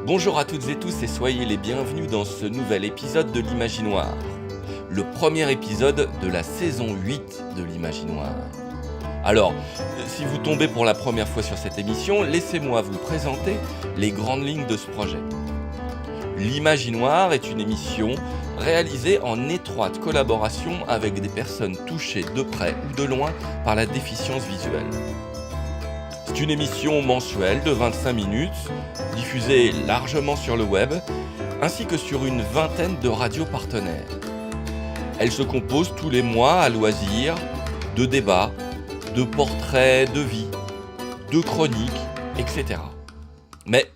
Bonjour à toutes et tous et soyez les bienvenus dans ce nouvel épisode de l'Imaginoire. Le premier épisode de la saison 8 de l'Imaginoire. Alors, si vous tombez pour la première fois sur cette émission, laissez-moi vous présenter les grandes lignes de ce projet. L'Imaginoire est une émission réalisée en étroite collaboration avec des personnes touchées de près ou de loin par la déficience visuelle. C'est une émission mensuelle de 25 minutes, diffusée largement sur le web, ainsi que sur une vingtaine de radios partenaires. Elle se compose tous les mois à loisir de débats, de portraits de vie, de chroniques, etc. Mais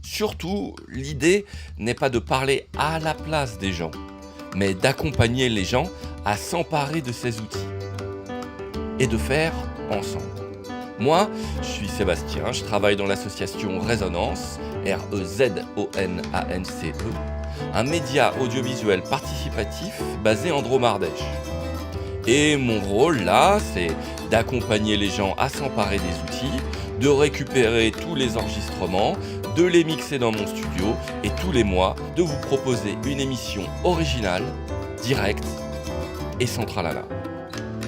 surtout, l'idée n'est pas de parler à la place des gens, mais d'accompagner les gens à s'emparer de ces outils et de faire ensemble. Moi, je suis Sébastien, je travaille dans l'association Résonance, REZONANCE, un média audiovisuel participatif basé en Dromardèche. Et mon rôle là, c'est d'accompagner les gens à s'emparer des outils, de récupérer tous les enregistrements, de les mixer dans mon studio et tous les mois de vous proposer une émission originale, directe et sans tralala.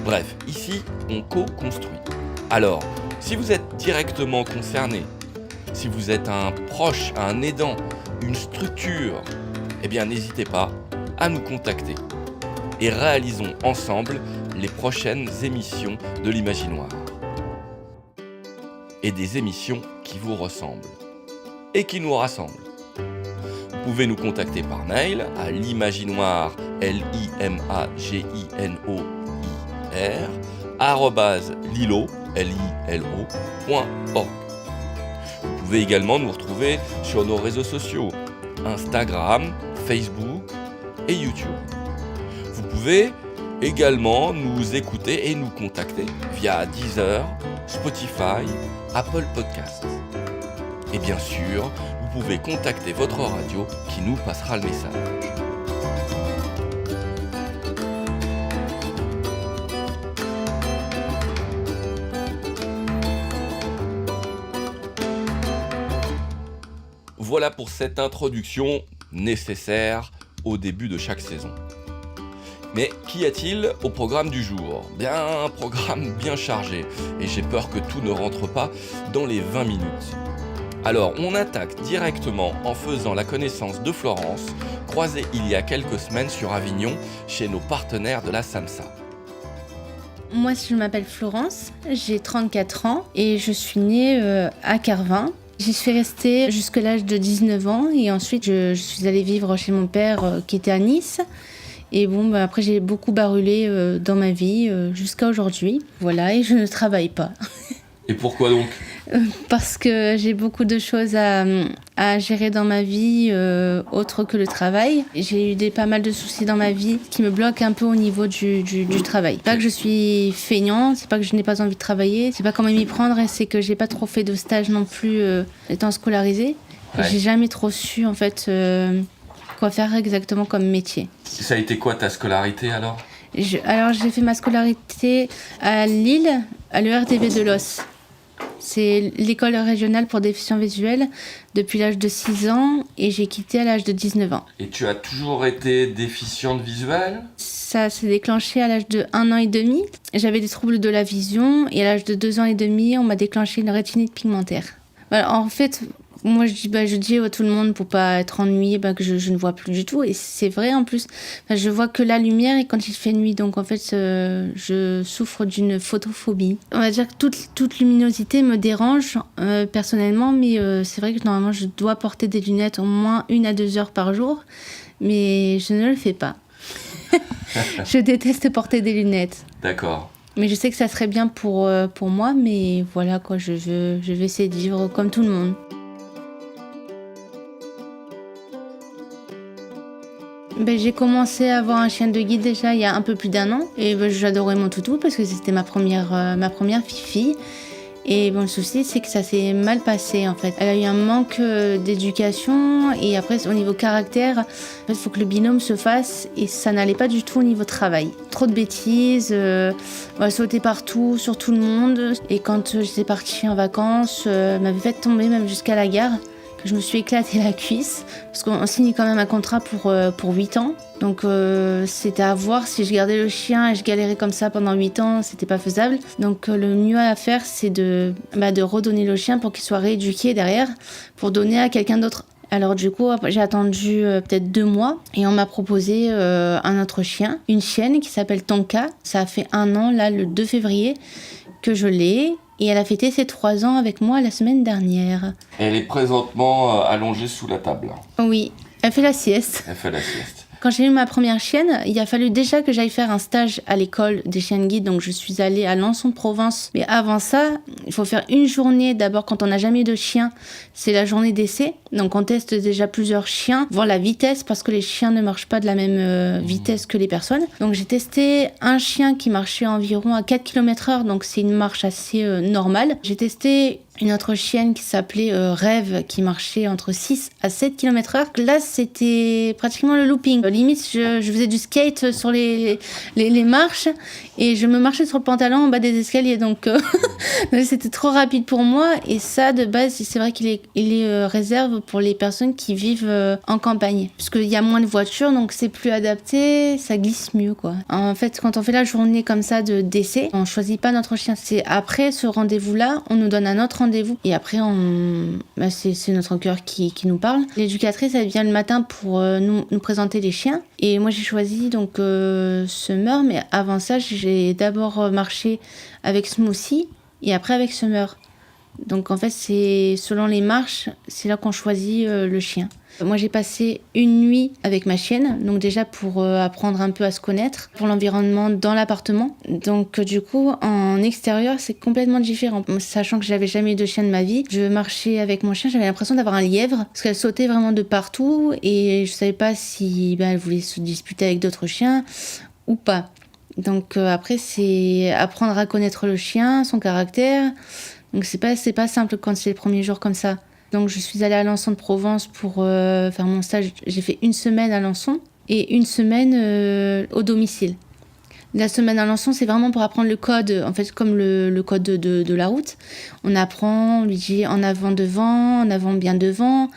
Bref, ici, on co-construit. Alors, si vous êtes directement concerné, si vous êtes un proche, un aidant, une structure, eh bien n'hésitez pas à nous contacter. Et réalisons ensemble les prochaines émissions de l'Imaginoire. Et des émissions qui vous ressemblent. Et qui nous rassemblent. Vous pouvez nous contacter par mail à l'imaginoire, @lilo.org. Vous pouvez également nous retrouver sur nos réseaux sociaux, Instagram, Facebook et YouTube. Vous pouvez également nous écouter et nous contacter via Deezer, Spotify, Apple Podcasts. Et bien sûr, vous pouvez contacter votre radio qui nous passera le message. Voilà pour cette introduction nécessaire au début de chaque saison. Mais qu'y a-t-il au programme du jour ? Bien, un programme bien chargé, et j'ai peur que tout ne rentre pas dans les 20 minutes. Alors, on attaque directement en faisant la connaissance de Florence, croisée il y a quelques semaines sur Avignon, chez nos partenaires de la SAMSA. Moi, je m'appelle Florence, j'ai 34 ans et je suis née à Carvin. J'y suis restée jusqu'à l'âge de 19 ans et ensuite je suis allée vivre chez mon père qui était à Nice. Et bon, après j'ai beaucoup barulé dans ma vie jusqu'à aujourd'hui. Voilà, et je ne travaille pas. Et pourquoi donc ? Parce que j'ai beaucoup de choses à gérer dans ma vie autre que le travail. J'ai eu pas mal de soucis dans ma vie qui me bloquent un peu au niveau du travail. C'est pas que je suis feignante, c'est pas que je n'ai pas envie de travailler, c'est pas comment m'y prendre, et c'est que j'ai pas trop fait de stage non plus étant scolarisée. Ouais. J'ai jamais trop su en fait quoi faire exactement comme métier. Ça a été quoi ta scolarité alors ? Alors j'ai fait ma scolarité à Lille, à l'ERDV de Los. C'est l'école régionale pour déficients visuels depuis l'âge de 6 ans et j'ai quitté à l'âge de 19 ans. Et tu as toujours été déficiente visuelle ? Ça s'est déclenché à l'âge de 1 an et demi. J'avais des troubles de la vision et à l'âge de 2 ans et demi, on m'a déclenché une rétinite pigmentaire. Voilà, en fait, moi je dis à tout le monde pour pas être ennuyée que je ne vois plus du tout, et c'est vrai en plus. Je vois que la lumière et quand il fait nuit, donc en fait je souffre d'une photophobie. On va dire que toute luminosité me dérange personnellement, mais c'est vrai que normalement je dois porter des lunettes au moins 1 à 2 heures par jour, mais je ne le fais pas. Je déteste porter des lunettes. D'accord. Mais je sais que ça serait bien pour moi, mais voilà quoi, je vais essayer de vivre comme tout le monde. J'ai commencé à avoir un chien de guide déjà il y a un peu plus d'1 an. Et j'adorais mon toutou parce que c'était ma première fille. Et le souci, c'est que ça s'est mal passé en fait. Elle a eu un manque d'éducation et après, au niveau caractère, en fait, il faut que le binôme se fasse et ça n'allait pas du tout au niveau travail. Trop de bêtises, elle sautait partout, sur tout le monde. Et quand j'étais partie en vacances, elle m'avait fait tomber même jusqu'à la gare. Je me suis éclaté la cuisse parce qu'on signe quand même un contrat pour 8 ans. Donc c'était à voir si je gardais le chien et je galérais comme ça pendant 8 ans, c'était pas faisable. Donc le mieux à faire, c'est de redonner le chien pour qu'il soit rééduqué derrière, pour donner à quelqu'un d'autre. Alors du coup, j'ai attendu peut-être 2 mois et on m'a proposé un autre chien, une chienne qui s'appelle Tonka. Ça a fait 1 an, là, le 2 février, que je l'ai. Et elle a fêté ses 3 ans avec moi la semaine dernière. Elle est présentement allongée sous la table. Oui, elle fait la sieste. Elle fait la sieste. Quand j'ai eu ma première chienne, il a fallu déjà que j'aille faire un stage à l'école des chiens de guide, donc je suis allée à Lançon de Provence. Mais avant ça, il faut faire une journée, d'abord quand on n'a jamais de chien, c'est la journée d'essai. Donc on teste déjà plusieurs chiens, voir la vitesse, parce que les chiens ne marchent pas de la même vitesse que les personnes. Donc j'ai testé un chien qui marchait environ à 4 km/h, donc c'est une marche assez normale. J'ai testé une autre chienne qui s'appelait Rêve, qui marchait entre 6 à 7 km/h. Là, c'était pratiquement le looping. Limite, je faisais du skate sur les marches et je me marchais sur le pantalon en bas des escaliers. Donc, c'était trop rapide pour moi. Et ça, de base, c'est vrai qu'il est réserve pour les personnes qui vivent en campagne. Parce qu'il y a moins de voitures, donc c'est plus adapté, ça glisse mieux, quoi. En fait, quand on fait la journée comme ça d'essai, on choisit pas notre chien. C'est après ce rendez-vous-là, on nous donne un autre rendez-vous. Et après, c'est notre cœur qui nous parle. L'éducatrice, elle vient le matin pour nous présenter les chiens. Et moi, j'ai choisi donc Summer. Mais avant ça, j'ai d'abord marché avec Smoothie et après avec Summer. Donc en fait, c'est selon les marches, c'est là qu'on choisit le chien. Moi, j'ai passé une nuit avec ma chienne, donc déjà pour apprendre un peu à se connaître, pour l'environnement dans l'appartement. Donc du coup, en extérieur, c'est complètement différent. Sachant que j'avais jamais eu de chien de ma vie, je marchais avec mon chien, j'avais l'impression d'avoir un lièvre, parce qu'elle sautait vraiment de partout, et je savais pas si elle voulait se disputer avec d'autres chiens ou pas. Donc après, c'est apprendre à connaître le chien, son caractère. Donc c'est pas simple quand c'est les premiers jours comme ça. Donc je suis allée à Lançon de Provence pour faire mon stage. J'ai fait 1 semaine à Lançon et 1 semaine au domicile. La semaine à Lançon, c'est vraiment pour apprendre le code, en fait comme le code de la route. On apprend, on lui dit en avant devant, en avant bien devant,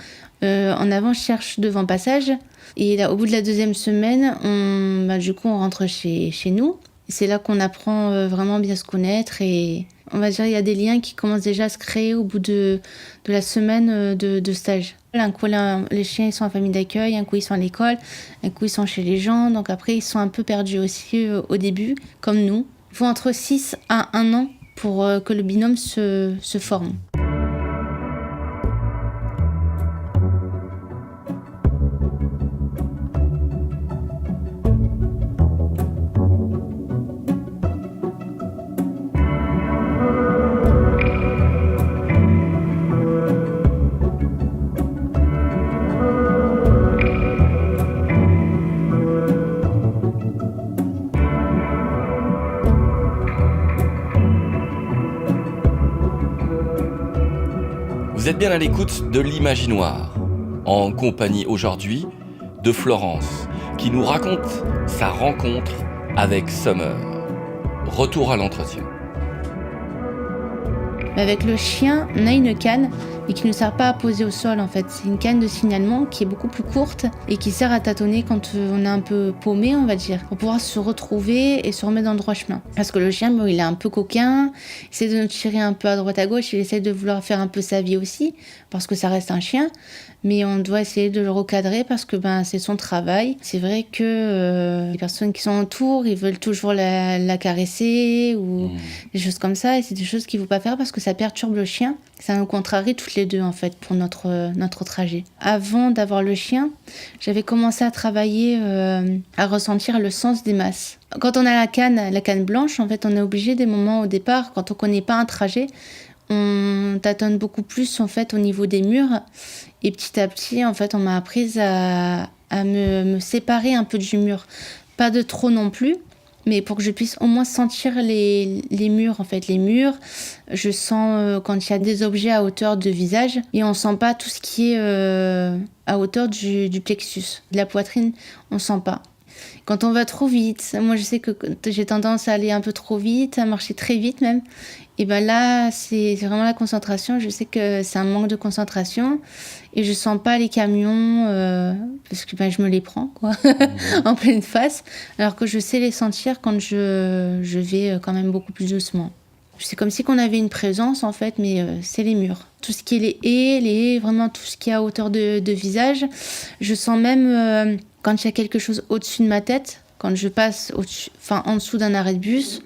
en avant cherche devant passage. Et là, au bout de la 2e semaine, du coup on rentre chez nous. C'est là qu'on apprend vraiment bien se connaître et on va dire il y a des liens qui commencent déjà à se créer au bout de la semaine de stage. Un coup, les chiens ils sont en famille d'accueil, un coup ils sont à l'école, un coup ils sont chez les gens, donc après ils sont un peu perdus aussi au début, comme nous. Il faut entre 6 à 1 an pour que le binôme se forme. Vous êtes bien à l'écoute de l'Imaginoire, en compagnie aujourd'hui de Florence, qui nous raconte sa rencontre avec Summer. Retour à l'entretien. Avec le chien, on a une canne et qui ne sert pas à poser au sol en fait. C'est une canne de signalement qui est beaucoup plus courte et qui sert à tâtonner quand on est un peu paumé, on va dire, pour pouvoir se retrouver et se remettre dans le droit chemin. Parce que le chien, il est un peu coquin, il essaie de nous tirer un peu à droite à gauche, il essaie de vouloir faire un peu sa vie aussi, parce que ça reste un chien. Mais on doit essayer de le recadrer parce que c'est son travail. C'est vrai que les personnes qui sont autour, ils veulent toujours la caresser ou des choses comme ça. Et c'est des choses qu'il ne faut pas faire parce que ça perturbe le chien. Ça nous contrarie toutes les deux en fait pour notre trajet. Avant d'avoir le chien, j'avais commencé à travailler, à ressentir le sens des masses. Quand on a la canne blanche, en fait, on est obligé des moments au départ, quand on ne connaît pas un trajet, on tâtonne beaucoup plus en fait au niveau des murs. Et petit à petit, en fait, on m'a apprise à me séparer un peu du mur. Pas de trop non plus, mais pour que je puisse au moins sentir les murs. En fait, les murs, je sens quand il y a des objets à hauteur de visage et on sent pas tout ce qui est à hauteur du plexus. De la poitrine, on sent pas. Quand on va trop vite, moi je sais que j'ai tendance à aller un peu trop vite, à marcher très vite même. Et ben là, c'est vraiment la concentration. Je sais que c'est un manque de concentration et je sens pas les camions parce que je me les prends quoi, en pleine face. Alors que je sais les sentir quand je vais quand même beaucoup plus doucement. C'est comme si on avait une présence en fait, mais c'est les murs. Tout ce qui est les haies, vraiment tout ce qui est à hauteur de visage. Je sens même quand il y a quelque chose au-dessus de ma tête, quand je passe en dessous d'un arrêt de bus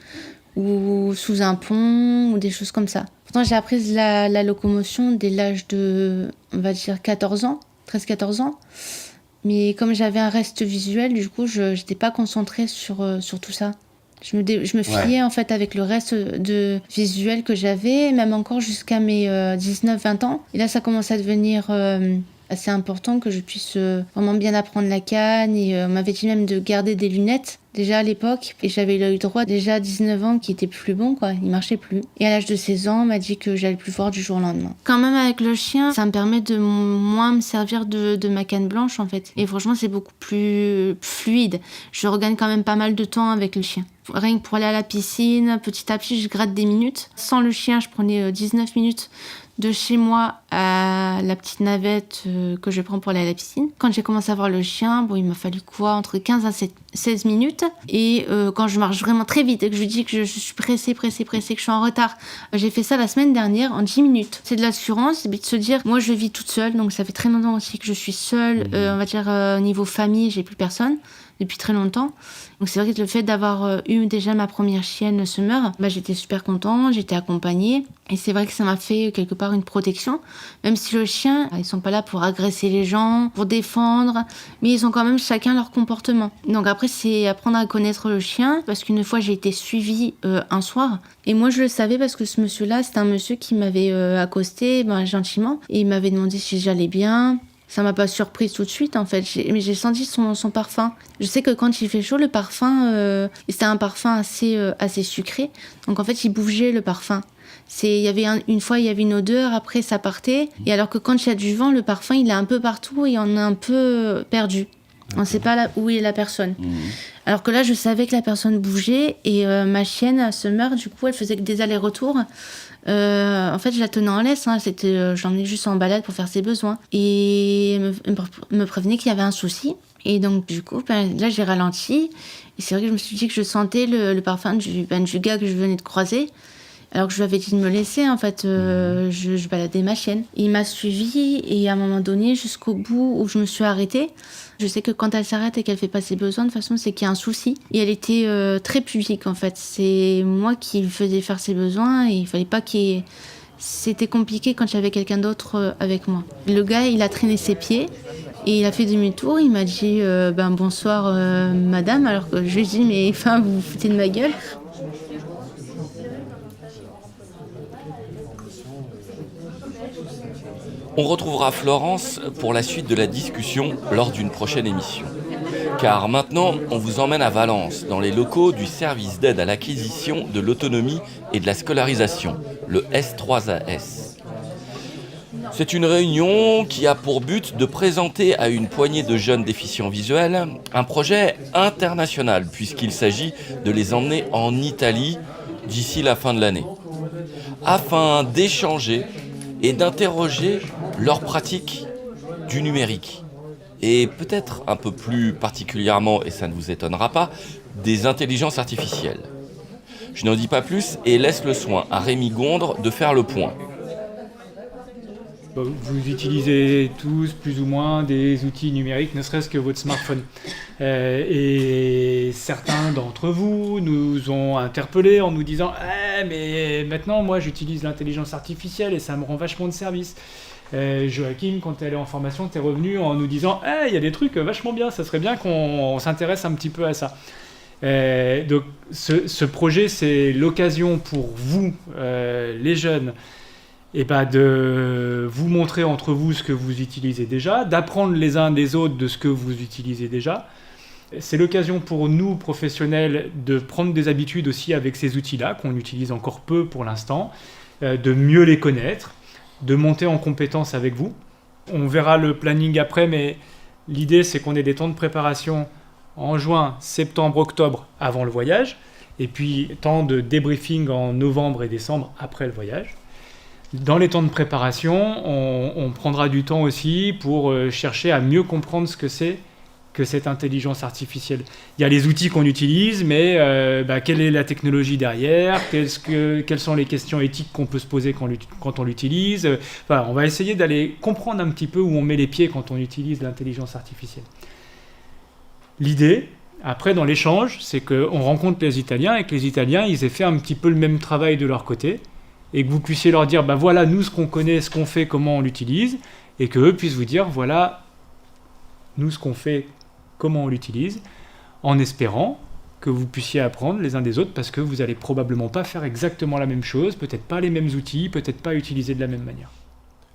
ou sous un pont ou des choses comme ça. Pourtant, j'ai appris la locomotion dès l'âge de, on va dire, 14 ans, 13-14 ans. Mais comme j'avais un reste visuel, du coup, je n'étais pas concentrée sur tout ça. Je me fiais en fait avec le reste de visuel que j'avais, même encore jusqu'à mes 19-20 ans. Et là, ça commence à devenir assez important que je puisse vraiment bien apprendre la canne. Et on m'avait dit même de garder des lunettes déjà à l'époque. Et j'avais l'œil droit déjà à 19 ans qui était plus bon, quoi. Il marchait plus. Et à l'âge de 16 ans, on m'a dit que j'allais plus fort du jour au lendemain. Quand même avec le chien, ça me permet de moins me servir de ma canne blanche en fait. Et franchement, c'est beaucoup plus fluide. Je regagne quand même pas mal de temps avec le chien. Rien que pour aller à la piscine, petit à petit, je gratte des minutes. Sans le chien, je prenais 19 minutes de chez moi à la petite navette que je prends pour aller à la piscine. Quand j'ai commencé à voir le chien, il m'a fallu entre 15 à 16 minutes. Et quand je marche vraiment très vite et que je dis que je suis pressée, que je suis en retard, j'ai fait ça la semaine dernière en 10 minutes. C'est de l'assurance, c'est de se dire, moi je vis toute seule, donc ça fait très longtemps aussi que je suis seule. On va dire au niveau famille, j'ai plus personne depuis très longtemps. Donc c'est vrai que le fait d'avoir eu déjà ma première chienne Summer, j'étais super contente, j'étais accompagnée. Et c'est vrai que ça m'a fait quelque part une protection. Même si le chien, ils sont pas là pour agresser les gens, pour défendre, mais ils ont quand même chacun leur comportement. Donc après, c'est apprendre à connaître le chien, parce qu'une fois, j'ai été suivie un soir. Et moi, je le savais parce que ce monsieur-là, c'était un monsieur qui m'avait accosté gentiment. Et il m'avait demandé si j'allais bien. Ça m'a pas surprise tout de suite en fait, mais j'ai senti son parfum. Je sais que quand il fait chaud, le parfum, c'était un parfum assez sucré. Donc en fait, il bougeait le parfum. Une fois, il y avait une odeur, après ça partait. Et alors que quand il y a du vent, le parfum, il est un peu partout et on est un peu perdu. On ne sait pas où est la personne. Alors que là, je savais que la personne bougeait et ma chienne, Summer, du coup, elle faisait que des allers-retours. En fait, je la tenais en laisse. Je l'emmenais juste en balade pour faire ses besoins. Et elle me prévenait qu'il y avait un souci. Et donc, du coup, là, j'ai ralenti. Et c'est vrai que je me suis dit que je sentais le parfum du gars que je venais de croiser. Alors que je lui avais dit de me laisser, en fait, je baladais ma chienne. Il m'a suivie et à un moment donné, jusqu'au bout où je me suis arrêtée, je sais que quand elle s'arrête et qu'elle fait pas ses besoins, de toute façon, c'est qu'il y a un souci. Et elle était très pudique, en fait. C'est moi qui lui faisais faire ses besoins et il fallait pas qu'il y ait... C'était compliqué quand il y avait quelqu'un d'autre avec moi. Le gars, il a traîné ses pieds et il a fait demi-tour. Il m'a dit bonsoir, madame. Alors que je lui ai dit, mais vous vous foutez de ma gueule. On retrouvera Florence pour la suite de la discussion lors d'une prochaine émission. Car maintenant, on vous emmène à Valence, dans les locaux du service d'aide à l'acquisition de l'autonomie et de la scolarisation, le S3AS. C'est une réunion qui a pour but de présenter à une poignée de jeunes déficients visuels un projet international, puisqu'il s'agit de les emmener en Italie d'ici la fin de l'année, afin d'échanger et d'interroger leur pratique du numérique. Et peut-être un peu plus particulièrement, et ça ne vous étonnera pas, des intelligences artificielles. Je n'en dis pas plus et laisse le soin à Rémi Gondre de faire le point. Vous utilisez tous plus ou moins des outils numériques, ne serait-ce que votre smartphone. Et certains d'entre vous nous ont interpellés en nous disant « mais maintenant, moi, j'utilise l'intelligence artificielle et ça me rend vachement de service. » Joachim, quand elle est en formation, t'es revenu en nous disant « il y a des trucs vachement bien, ça serait bien qu'on s'intéresse un petit peu à ça. » Donc, ce projet, c'est l'occasion pour vous, les jeunes, de vous montrer entre vous ce que vous utilisez déjà, d'apprendre les uns des autres de ce que vous utilisez déjà. C'est l'occasion pour nous, professionnels, de prendre des habitudes aussi avec ces outils-là, qu'on utilise encore peu pour l'instant, de mieux les connaître, de monter en compétence avec vous. On verra le planning après, mais l'idée, c'est qu'on ait des temps de préparation en juin, septembre, octobre avant le voyage, et puis temps de débriefing en novembre et décembre après le voyage. Dans les temps de préparation, on prendra du temps aussi pour chercher à mieux comprendre ce que c'est que cette intelligence artificielle. Il y a les outils qu'on utilise, mais quelle est la technologie derrière ? Quelles sont les questions éthiques qu'on peut se poser quand on l'utilise ? On va essayer d'aller comprendre un petit peu où on met les pieds quand on utilise l'intelligence artificielle. L'idée, après, dans l'échange, c'est qu'on rencontre les Italiens et que les Italiens, ils aient fait un petit peu le même travail de leur côté et que vous puissiez leur dire, voilà, nous, ce qu'on connaît, ce qu'on fait, comment on l'utilise, et qu'eux puissent vous dire, voilà, nous, ce qu'on fait, comment on l'utilise, en espérant que vous puissiez apprendre les uns des autres, parce que vous n'allez probablement pas faire exactement la même chose, peut-être pas les mêmes outils, peut-être pas utiliser de la même manière.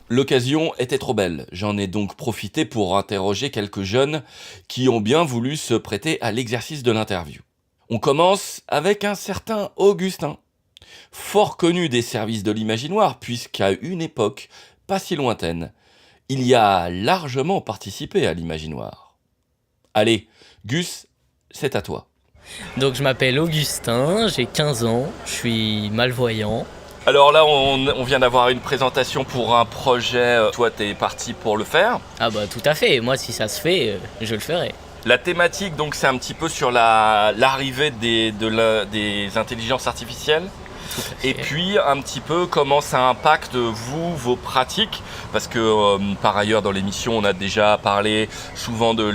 L'occasion était trop belle. J'en ai donc profité pour interroger quelques jeunes qui ont bien voulu se prêter à l'exercice de l'interview. On commence avec un certain Augustin, fort connu des services de l'Imaginoire, puisqu'à une époque pas si lointaine, il y a largement participé à l'Imaginoire. Allez, Gus, c'est à toi. Donc je m'appelle Augustin, j'ai 15 ans, je suis malvoyant. Alors là, on vient d'avoir une présentation pour un projet. Toi, t'es parti pour le faire. Ah bah tout à fait, moi si ça se fait, je le ferai. La thématique, donc, c'est un petit peu sur l'arrivée des intelligences artificielles. Et puis un petit peu comment ça impacte vos pratiques, parce que par ailleurs dans l'émission on a déjà parlé souvent de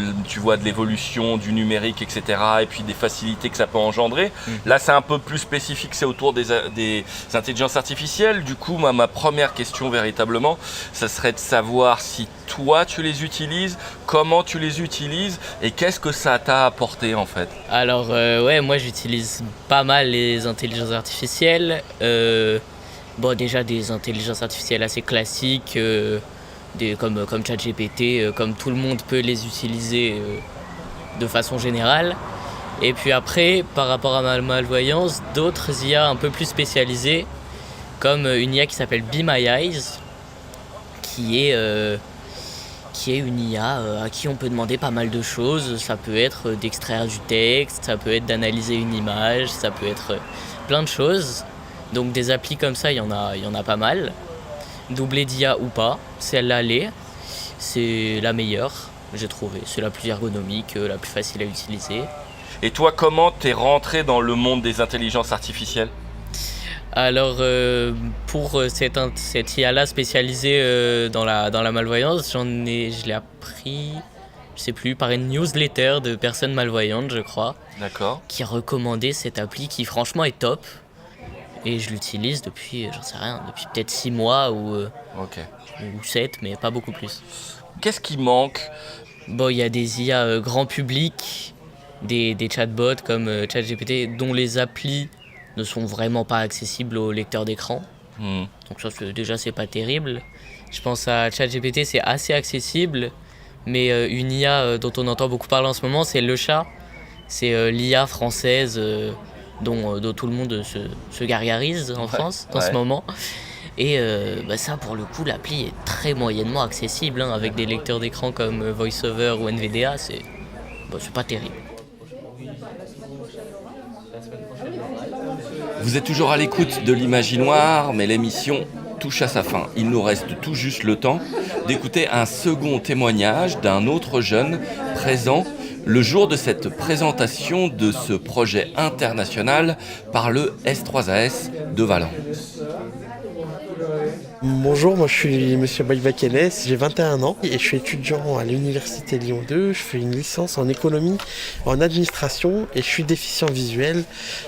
l'évolution du numérique, etc. et puis des facilités que ça peut engendrer. Là c'est un peu plus spécifique, c'est autour des intelligences artificielles. Du coup ma première question véritablement, ça serait de savoir si toi tu les utilises, comment tu les utilises et qu'est-ce que ça t'a apporté en fait. Alors moi j'utilise pas mal les intelligences artificielles. Déjà des intelligences artificielles assez classiques, comme ChatGPT, comme tout le monde peut les utiliser de façon générale. Et puis après, par rapport à ma malvoyance, d'autres IA un peu plus spécialisées, comme une IA qui s'appelle Be My Eyes, qui est une IA à qui on peut demander pas mal de choses. Ça peut être d'extraire du texte, ça peut être d'analyser une image, ça peut être plein de choses. Donc des applis comme ça, il y en a pas mal. Doublée d'IA ou pas, celle-là c'est la meilleure, j'ai trouvé. C'est la plus ergonomique, la plus facile à utiliser. Et toi, comment t'es rentré dans le monde des intelligences artificielles ? Alors pour cette IA-là spécialisée dans la malvoyance, je l'ai appris, je sais plus, par une newsletter de personnes malvoyantes, je crois. D'accord. Qui recommandait cette appli qui franchement est top. Et je l'utilise depuis, depuis peut-être 6 mois ou 7, mais pas beaucoup plus. Qu'est-ce qui manque ? Il y a des IA grand public, des chatbots comme ChatGPT, dont les applis ne sont vraiment pas accessibles aux lecteurs d'écran. Donc ça, c'est pas terrible. Je pense à ChatGPT, c'est assez accessible, mais une IA dont on entend beaucoup parler en ce moment, c'est Le Chat. C'est l'IA française dont tout le monde se gargarise en France en ce moment. Et ça, pour le coup, l'appli est très moyennement accessible, avec des lecteurs d'écran comme VoiceOver ou NVDA, c'est pas terrible. Vous êtes toujours à l'écoute de l'Imaginoire, mais l'émission touche à sa fin. Il nous reste tout juste le temps d'écouter un second témoignage d'un autre jeune présent le jour de cette présentation de ce projet international par le S3AS de Valence. Bonjour, moi je suis Monsieur Baïvakeles, j'ai 21 ans et je suis étudiant à l'Université Lyon 2. Je fais une licence en économie, en administration et je suis déficient visuel.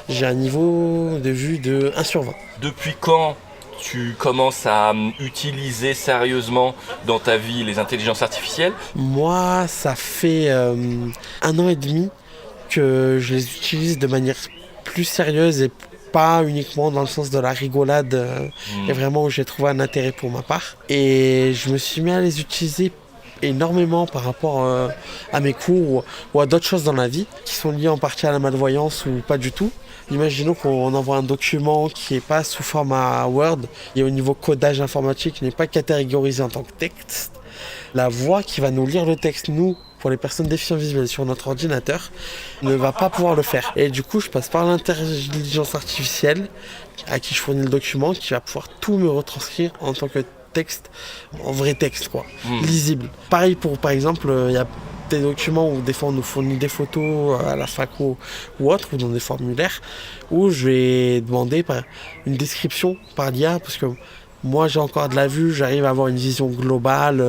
J'ai un niveau de vue de 1 sur 20. Depuis quand tu commences à utiliser sérieusement dans ta vie les intelligences artificielles ? Moi, ça fait 1 an et demi que je les utilise de manière plus sérieuse et pas uniquement dans le sens de la rigolade, et vraiment où j'ai trouvé un intérêt pour ma part. Et je me suis mis à les utiliser énormément par rapport à mes cours ou à d'autres choses dans la vie qui sont liées en partie à la malvoyance ou pas du tout. Imaginons qu'on envoie un document qui n'est pas sous format Word et au niveau codage informatique n'est pas catégorisé en tant que texte. La voix qui va nous lire le texte, nous, pour les personnes déficientes visuelles sur notre ordinateur ne va pas pouvoir le faire. Et du coup, je passe par l'intelligence artificielle à qui je fournis le document, qui va pouvoir tout me retranscrire en tant que texte, en vrai texte, quoi, lisible. Pareil pour, par exemple, il y a des documents où des fois on nous fournit des photos à la fac ou autre, ou dans des formulaires, où je vais demander une description par l'IA, parce que moi j'ai encore de la vue, j'arrive à avoir une vision globale,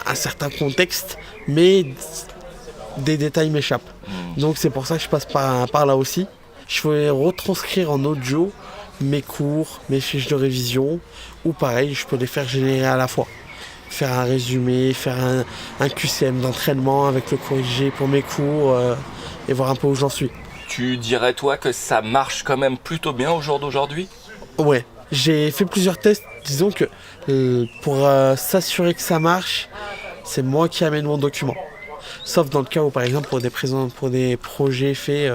un certain contexte, mais des détails m'échappent. Donc c'est pour ça que je passe par là aussi. Je vais retranscrire en audio mes cours, mes fiches de révision, ou pareil, je peux les faire générer à la fois. Faire un résumé, faire un QCM d'entraînement avec le corrigé pour mes cours et voir un peu où j'en suis. Tu dirais toi que ça marche quand même plutôt bien au jour d'aujourd'hui ? Ouais, j'ai fait plusieurs tests. Disons que pour s'assurer que ça marche, c'est moi qui amène mon document. Sauf dans le cas où, par exemple, pour des projets faits,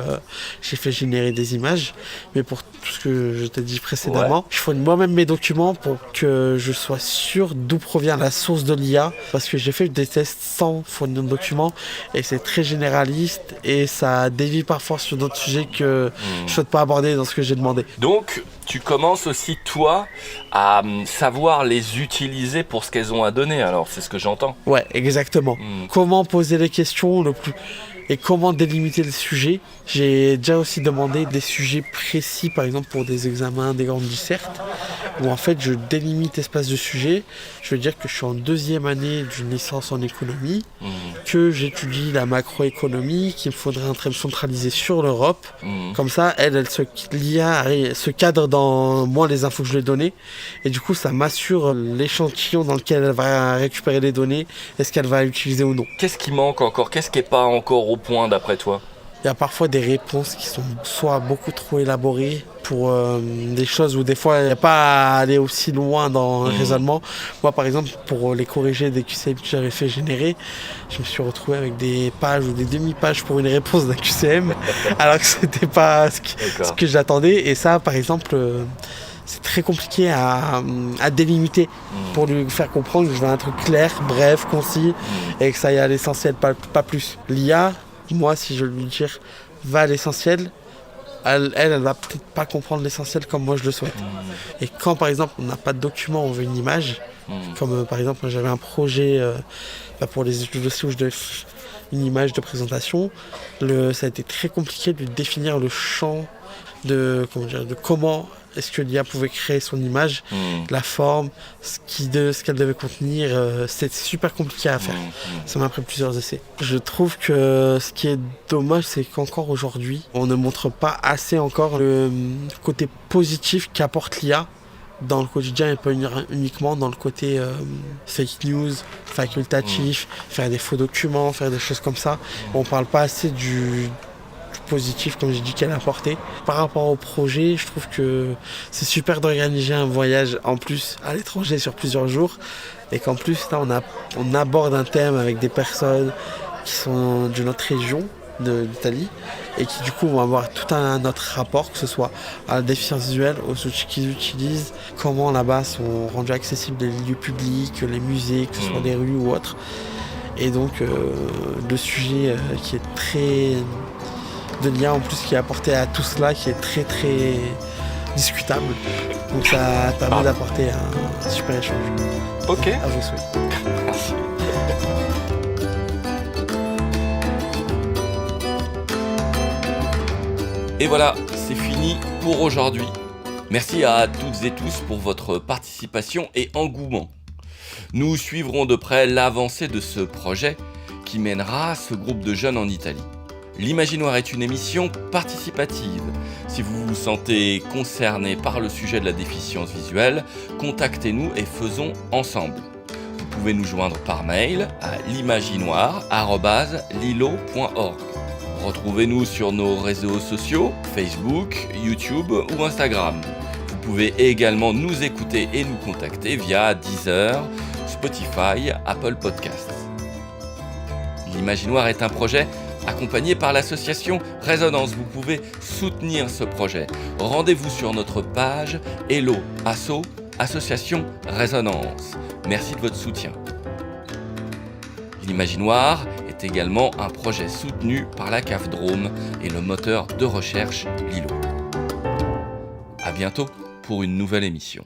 j'ai fait générer des images. Mais pour tout ce que je t'ai dit précédemment, je fournis moi-même mes documents pour que je sois sûr d'où provient la source de l'IA. Parce que j'ai fait des tests sans fournir de documents et c'est très généraliste et ça dévie parfois sur d'autres sujets que je ne souhaite pas aborder dans ce que j'ai demandé. Donc, tu commences aussi, toi, à savoir les utiliser pour ce qu'elles ont à donner. Alors, c'est ce que j'entends. Ouais, exactement. Comment poser les questions et comment délimiter le sujet. J'ai déjà aussi demandé des sujets précis, par exemple pour des examens, des grandes dissertes, où en fait je délimite l'espace de sujet. Je veux dire que je suis en 2e année d'une licence en économie, que j'étudie la macroéconomie, qu'il me faudrait un trait centralisé sur l'Europe. Comme ça, l'IA se cadre dans moi les infos que je lui ai données, et du coup ça m'assure l'échantillon dans lequel elle va récupérer les données, est-ce qu'elle va l'utiliser ou non. Qu'est-ce qui manque encore ? Qu'est-ce qui n'est pas encore au point d'après toi ? Il y a parfois des réponses qui sont soit beaucoup trop élaborées pour des choses où des fois il n'y a pas à aller aussi loin dans le raisonnement. Moi par exemple, pour les corriger des QCM que j'avais fait générer, je me suis retrouvé avec des pages ou des demi-pages pour une réponse d'un QCM alors que c'était pas ce que j'attendais. Et ça par exemple, c'est très compliqué à délimiter pour lui faire comprendre que je veux un truc clair, bref, concis et que ça aille à l'essentiel, pas plus. L'IA, moi, si je lui dis va à l'essentiel, elle va peut-être pas comprendre l'essentiel comme moi je le souhaite. Et quand par exemple on n'a pas de document, on veut une image, comme par exemple j'avais un projet pour les études aussi où je devais une image de présentation, ça a été très compliqué de définir le champ de comment est-ce que l'IA pouvait créer son image, la forme, ce qu'elle devait contenir. C'est super compliqué à faire. Ça m'a pris plusieurs essais. Je trouve que ce qui est dommage, c'est qu'encore aujourd'hui, on ne montre pas assez encore le côté positif qu'apporte l'IA dans le quotidien et pas uniquement dans le côté fake news, facultatif, faire des faux documents, faire des choses comme ça. On ne parle pas assez du positif, comme j'ai dit, qu'elle a apporté. Par rapport au projet, je trouve que c'est super d'organiser un voyage en plus à l'étranger sur plusieurs jours et qu'en plus là on aborde un thème avec des personnes qui sont de notre région d'Italie et qui du coup vont avoir tout un autre rapport, que ce soit à la déficience visuelle, aux outils qu'ils utilisent, comment là-bas sont rendus accessibles les lieux publics, les musées, que ce soit les rues ou autres. Et donc le sujet qui est très de l'IA en plus qui est apporté à tout cela, qui est très très discutable. Donc ça permet d'apporter un super échange. Ok. À vos souhaits. Merci. Et voilà, c'est fini pour aujourd'hui. Merci à toutes et tous pour votre participation et engouement. Nous suivrons de près l'avancée de ce projet qui mènera ce groupe de jeunes en Italie. L'Imaginoire est une émission participative. Si vous vous sentez concerné par le sujet de la déficience visuelle, contactez-nous et faisons ensemble. Vous pouvez nous joindre par mail à l'imaginoire@lilo.org. Retrouvez-nous sur nos réseaux sociaux, Facebook, YouTube ou Instagram. Vous pouvez également nous écouter et nous contacter via Deezer, Spotify, Apple Podcasts. L'Imaginoire est un projet accompagné par l'association Résonance. Vous pouvez soutenir ce projet. Rendez-vous sur notre page Hello Asso, Association Résonance. Merci de votre soutien. L'Imaginoire est également un projet soutenu par la CAF Drôme et le moteur de recherche Lilo. À bientôt pour une nouvelle émission.